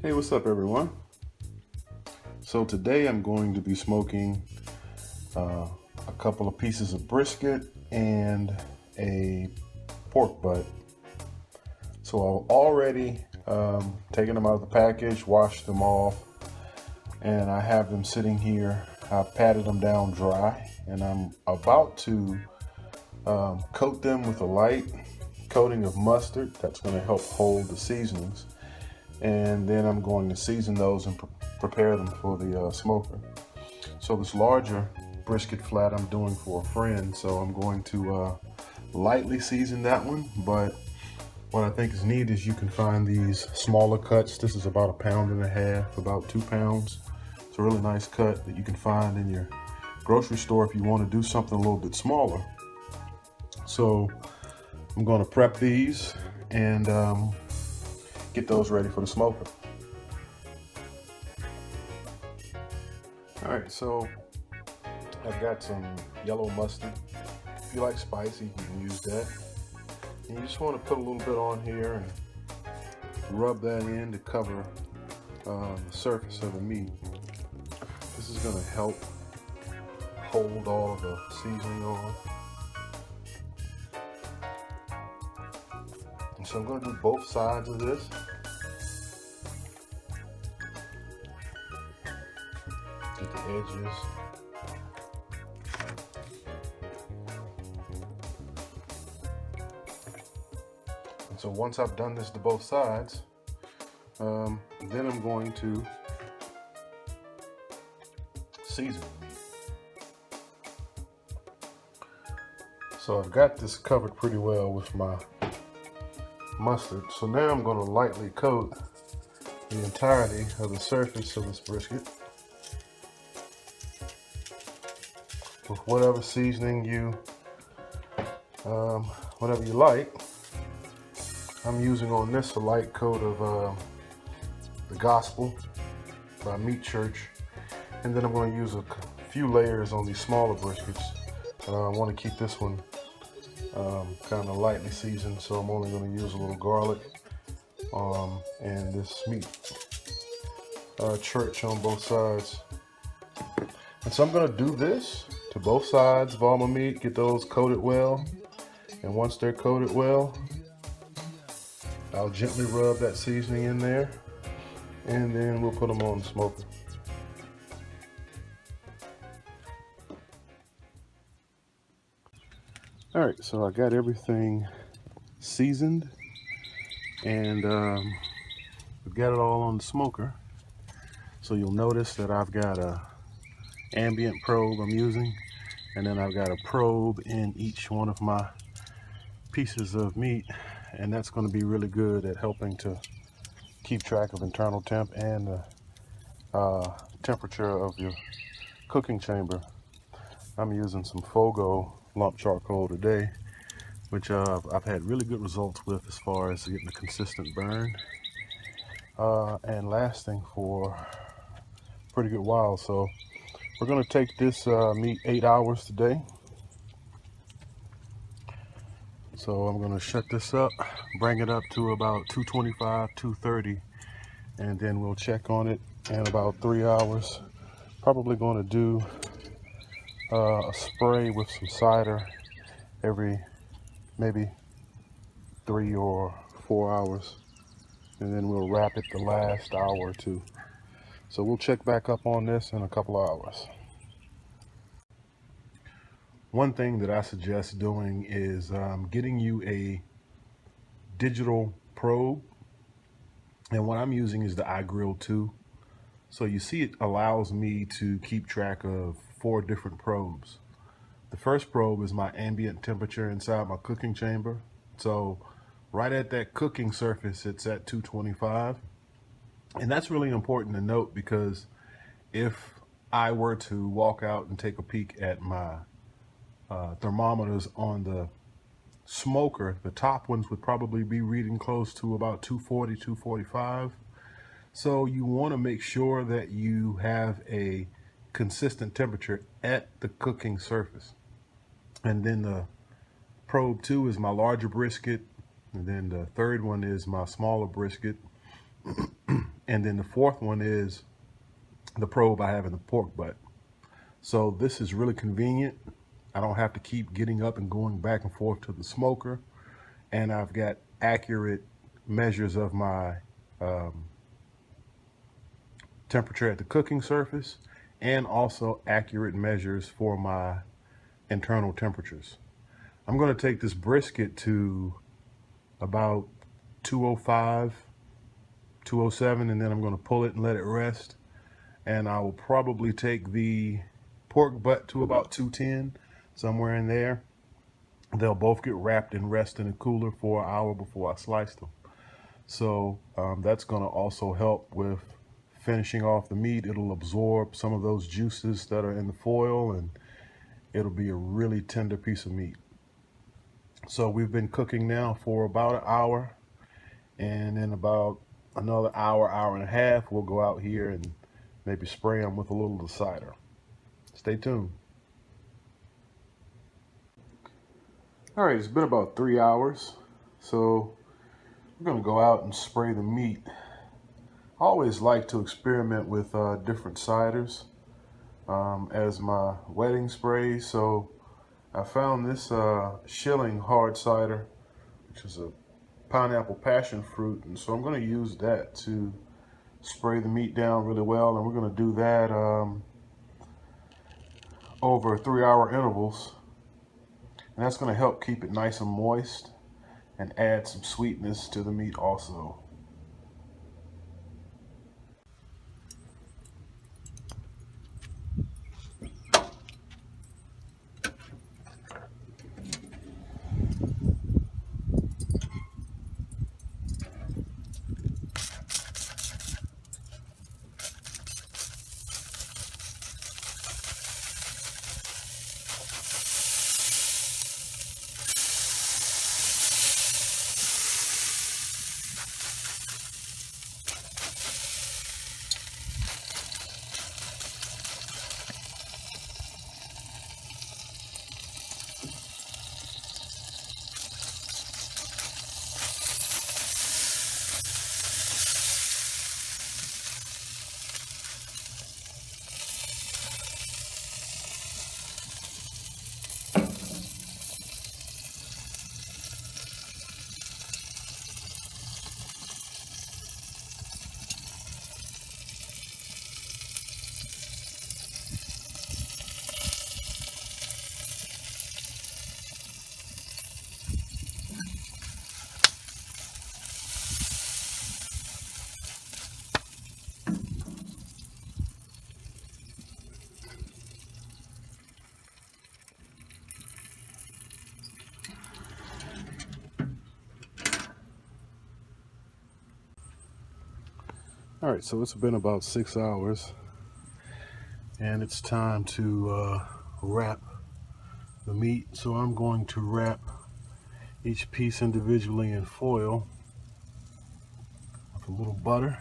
Hey, what's up everyone? So today I'm going to be smoking a couple of pieces of brisket and a pork butt. So I've already taken them out of the package, washed them off, and I have them sitting here. I've patted them down dry, and I'm about to coat them with a light coating of mustard. That's going to help hold the seasonings. And then I'm going to season those and prepare them for the smoker. So this larger brisket flat I'm doing for a friend, so I'm going to lightly season that one. But what I think is neat is you can find these smaller cuts. This is about 1.5 pounds, about 2 pounds. It's a really nice cut that you can find in your grocery store if you want to do something a little bit smaller. So I'm going to prep these and get those ready for the smoker. All right, so I've got some yellow mustard. If you like spicy, you can use that. And you just want to put a little bit on here and rub that in to cover the surface of the meat. This is going to help hold all of the seasoning on. And so I'm going to do both sides of this. Get the edges. And so once I've done this to both sides, then I'm going to season the meat. So I've got this covered pretty well with my mustard. So now I'm going to lightly coat the entirety of the surface of this brisket with whatever seasoning you whatever you like. I'm using on this a light coat of the Gospel by Meat Church, and then I'm going to use a few layers on these smaller briskets. I want to keep this one kind of lightly seasoned, so I'm only going to use a little garlic and this meat church on both sides. And so I'm going to do this to both sides of all my meat, get those coated well, and once they're coated well, I'll gently rub that seasoning in there, and then we'll put them on the smoker. All right, so I got everything seasoned, and we've got it all on the smoker. So you'll notice that I've got a ambient probe I'm using, and then I've got a probe in each one of my pieces of meat, and that's going to be really good at helping to keep track of internal temp and the temperature of your cooking chamber. I'm using some Fogo lump charcoal today, which I've had really good results with as far as getting a consistent burn and lasting for a pretty good while. So we're going to take this meat 8 hours today. So I'm going to shut this up, bring it up to about 225, 230, and then we'll check on it in about 3 hours. Probably going to do a spray with some cider every maybe 3 or 4 hours, and then we'll wrap it the last hour or two. So we'll check back up on this in a couple of hours. One thing that I suggest doing is getting you a digital probe, and what I'm using is the iGrill 2. So you see it allows me to keep track of 4 different probes. The first probe is my ambient temperature inside my cooking chamber. So right at that cooking surface, it's at 225. And that's really important to note, because if I were to walk out and take a peek at my thermometers on the smoker, the top ones would probably be reading close to about 240, 245. So you want to make sure that you have a consistent temperature at the cooking surface. And then the probe 2 is my larger brisket, and then the third one is my smaller brisket. And then the fourth one is the probe I have in the pork butt. So this is really convenient. I don't have to keep getting up and going back and forth to the smoker. And I've got accurate measures of my temperature at the cooking surface, and also accurate measures for my internal temperatures. I'm going to take this brisket to about 205, 207, and then I'm going to pull it and let it rest. And I will probably take the pork butt to about 210, somewhere in there. They'll both get wrapped and rest in a cooler for an hour before I slice them. So that's going to also help with finishing off the meat. It'll absorb some of those juices that are in the foil, and it'll be a really tender piece of meat. So we've been cooking now for about an hour, and in about another hour, hour and a half, we'll go out here and maybe spray them with a little of the cider. Stay tuned. All right, it's been about 3 hours, so we're gonna go out and spray the meat. I always like to experiment with different ciders as my wetting spray. So I found this Shilling hard cider, which is a pineapple passion fruit, and so I'm going to use that to spray the meat down really well, and we're going to do that over 3-hour intervals, and that's going to help keep it nice and moist and add some sweetness to the meat also. All right, so it's been about 6 hours, and it's time to wrap the meat. So I'm going to wrap each piece individually in foil with a little butter.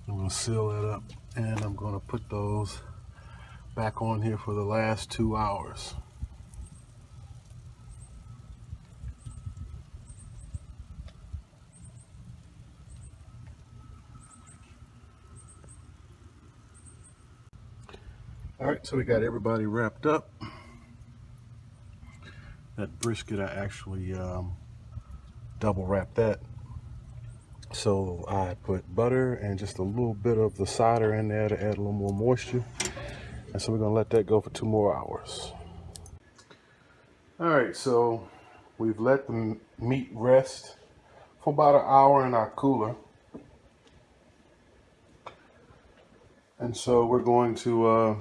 I'm going to seal that up, and I'm going to put those back on here for the last 2 hours. All right, so we got everybody wrapped up. That brisket, I actually double wrapped that. So I put butter and just a little bit of the cider in there to add a little more moisture. And so we're gonna let that go for 2 more hours. All right, so we've let the meat rest for about an hour in our cooler. And so we're going to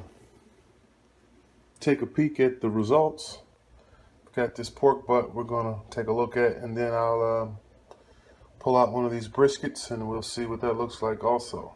take a peek at the results. We've got this pork butt we're gonna take a look at, and then I'll pull out one of these briskets and we'll see what that looks like also.